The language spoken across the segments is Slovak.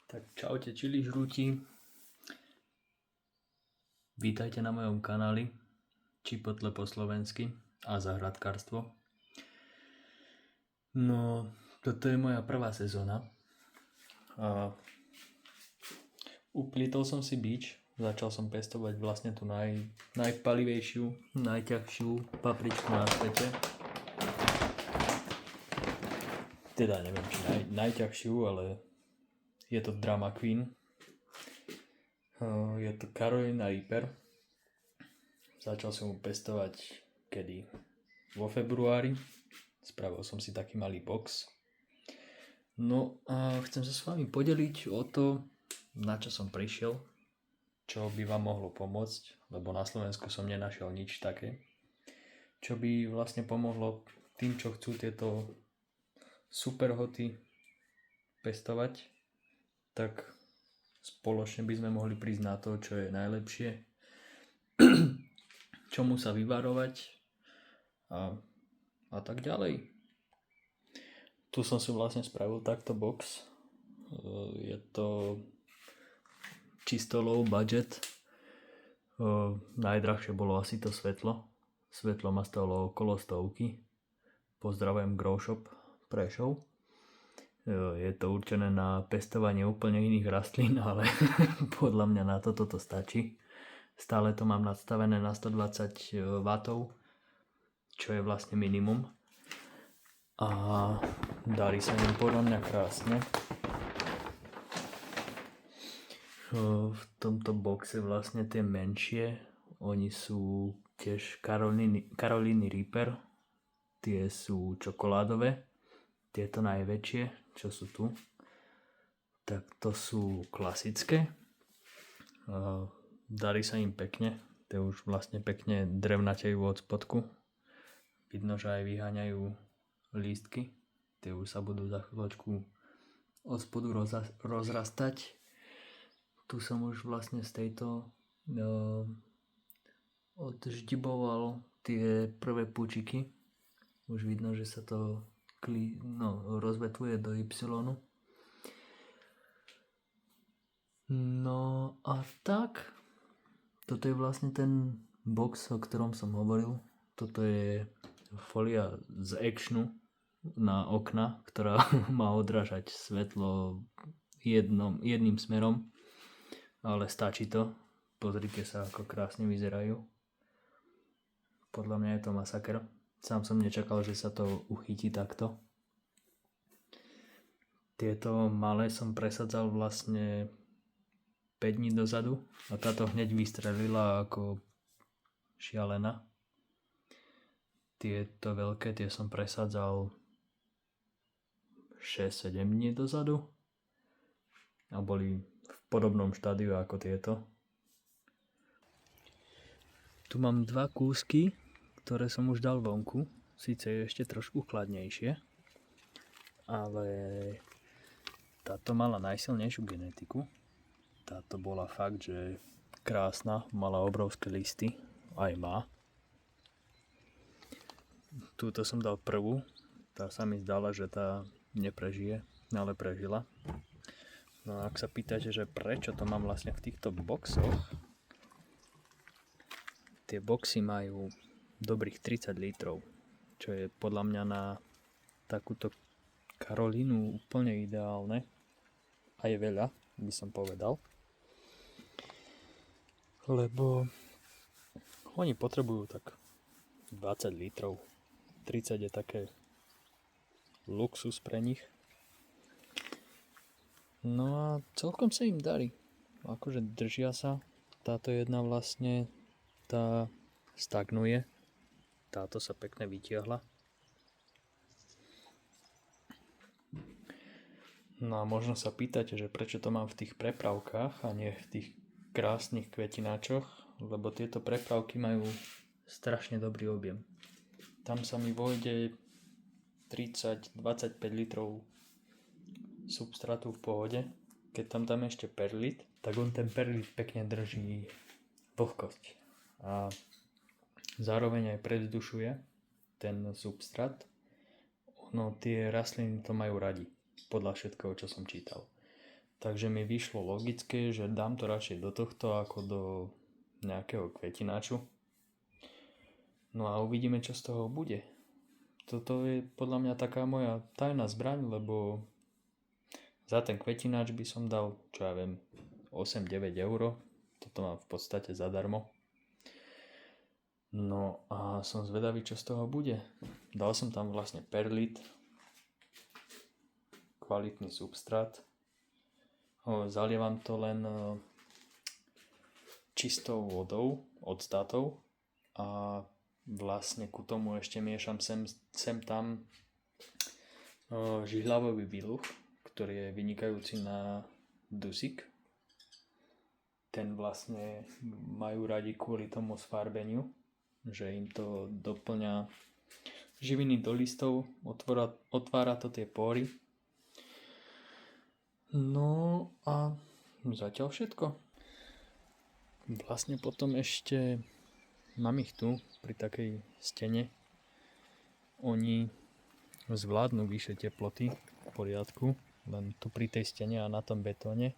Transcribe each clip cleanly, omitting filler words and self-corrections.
Tak čaute čili žrúti, vítajte na mojom kanáli Čipotle po slovensky a zahradkárstvo. No, toto je moja prvá sezóna a uplítol som si bič, začal som pestovať vlastne tú najpalivejšiu, najťažšiu papričku na svete. Teda neviem, či najťažšiu, ale je to Drama Queen. Je to Carolina Reaper. Začal som ju pestovať kedy? Vo februári. Spravil som si taký malý box. No a chcem sa s vami podeliť o to, na čo som prišiel, čo by vám mohlo pomôcť, lebo na Slovensku som nenašiel nič také, čo by vlastne pomohlo tým, čo chcú tieto superhoty pestovať, tak spoločne by sme mohli prísť na to, čo je najlepšie, čomu sa vyvarovať a tak ďalej. Tu som si vlastne spravil takto box. Je to čisto low budget. Najdrahšie bolo asi to svetlo. Svetlo ma stalo okolo 100. Pozdravujem Grow Shop Prešov. Je to určené na pestovanie úplne iných rastlín, ale podľa mňa na toto to stačí. Stále to mám nastavené na 120 W, čo je vlastne minimum. A darí sa ním podľa mňa krásne. V tomto boxe vlastne tie menšie, oni sú tiež Carolina Reaper. Tie sú čokoládové. Tieto najväčšie, čo sú tu, tak to sú klasické. Darí sa im pekne. Tie už vlastne pekne drevnatejú od spodku. Vidno, že aj vyháňajú lístky. Tie už sa budú za chvíľočku od spodu rozrastať. Tu som už vlastne z tejto odždiboval tie prvé púčiky. Už vidno, že sa to rozvetvuje do Y. No a tak, toto je vlastne ten box, o ktorom som hovoril. Toto je folia z actionu na okna, ktorá má odrážať svetlo jedným smerom, ale stačí to. Pozrite sa, ako krásne vyzerajú. Podľa mňa je to masaker. Sám som nečakal, že sa to uchytí takto. Tieto malé som presadzal vlastne 5 dní dozadu a táto hneď vystrelila ako šialená. Tieto veľké, tie som presadzal 6-7 dní dozadu a boli v podobnom štádiu ako tieto. Tu mám 2 kúsky, ktoré som už dal vonku. Síce je ešte trošku chladnejšie, ale táto mala najsilnejšiu genetiku. Táto bola fakt, že krásna, mala obrovské listy, aj má. Túto som dal prvú, tá sa mi zdala, že tá neprežije, ale prežila. No a ak sa pýtate, že prečo to mám vlastne v týchto boxoch, tie boxy majú dobrých 30 litrov, čo je podľa mňa na takúto Karolínu úplne ideálne. A je veľa, by som povedal. Lebo oni potrebujú tak 20 litrov. 30 je také luxus pre nich. No a celkom sa im darí. Akože držia sa. Táto jedna vlastne tá stagnuje. Táto sa pekne vytiahla. No a možno sa pýtate, že prečo to mám v tých prepravkách a nie v tých krásnych kvetináčoch, lebo tieto prepravky majú strašne dobrý objem. Tam sa mi vojde 30-25 litrov substrátu v pohode. Keď tam dáme ešte perlit, tak on ten perlit pekne drží vlhkosť. A zároveň aj preddušuje ten substrát. No tie rastliny to majú radi, podľa všetkého, čo som čítal. Takže mi vyšlo logické, že dám to radšej do tohto ako do nejakého kvetináču. No a uvidíme, čo z toho bude. Toto je podľa mňa taká moja tajná zbraň, lebo za ten kvetináč by som dal, čo ja viem, 8-9 eur. Toto mám v podstate zadarmo. No a som zvedavý, čo z toho bude. Dal som tam vlastne perlit, kvalitný substrát. Zalievam to len čistou vodou, octátou a vlastne ku tomu ešte miešam sem tam žihľavový výluch, ktorý je vynikajúci na dusík. Ten vlastne majú radi kvôli tomu sfarbeniu, že im to doplňa živiny do listov, otvára to tie pory. No a zatiaľ všetko. Vlastne potom ešte mám ich tu pri takej stene. Oni zvládnu vyššie teploty v poriadku, len tu pri tej stene a na tom betóne.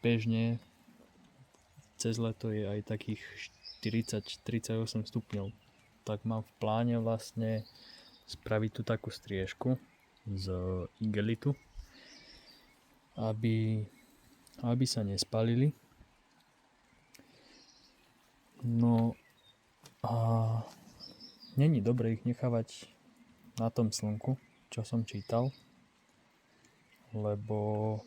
Bežne cez leto je aj takých 40-38 stupňov. Tak mám v pláne vlastne spraviť tu takú striežku z igelitu, aby sa nespalili. No a není dobre ich nechávať na tom slnku, čo som čítal, lebo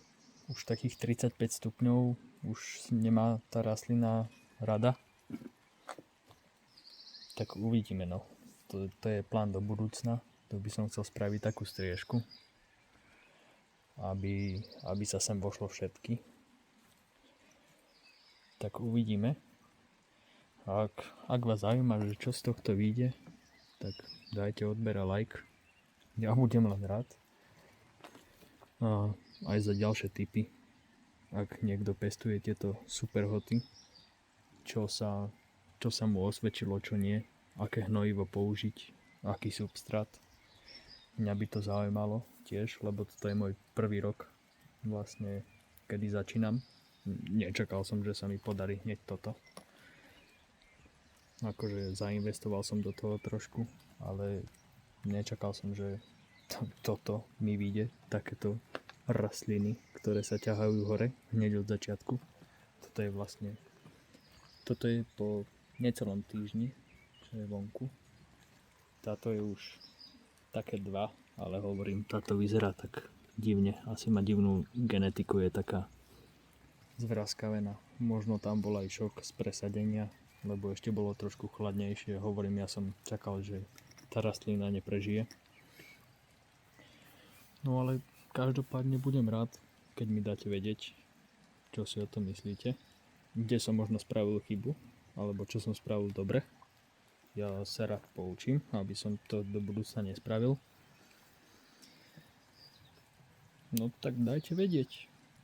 už takých 35 stupňov už nemá tá rastlina rada. Tak uvidíme, no. To je plán do budúcna. To by som chcel spraviť takú striežku, aby sa sem vošlo všetky. Tak uvidíme. Ak vás zaujíma, že čo z tohto vyjde, tak dajte odber a like. Ja budem len rád. A aj za ďalšie tipy, ak niekto pestuje tieto superhoty, čo sa mu osvedčilo, čo nie, aké hnojivo použiť, aký substrát. Mňa by to zaujímalo tiež, lebo toto je môj prvý rok vlastne, kedy začínam. Nečakal som, že sa mi podarí hneď toto. Akože zainvestoval som do toho trošku, ale nečakal som, že toto mi vyjde, takéto rastliny, ktoré sa ťahajú hore hneď od začiatku. Toto je po necelom týždni, čo je vonku. Táto je už také 2, ale hovorím, táto vyzerá tak divne. Asi má divnú genetiku, je taká zvraskavená. Možno tam bol aj šok z presadenia, lebo ešte bolo trošku chladnejšie. Hovorím, ja som čakal, že tá rastlina neprežije. No ale každopádne budem rád, keď mi dáte vedieť, čo si o tom myslíte. Kde som možno spravil chybu, alebo čo som spravil dobre. Ja sa rád poučím, aby som to do budúcna nespravil. No tak dajte vedieť.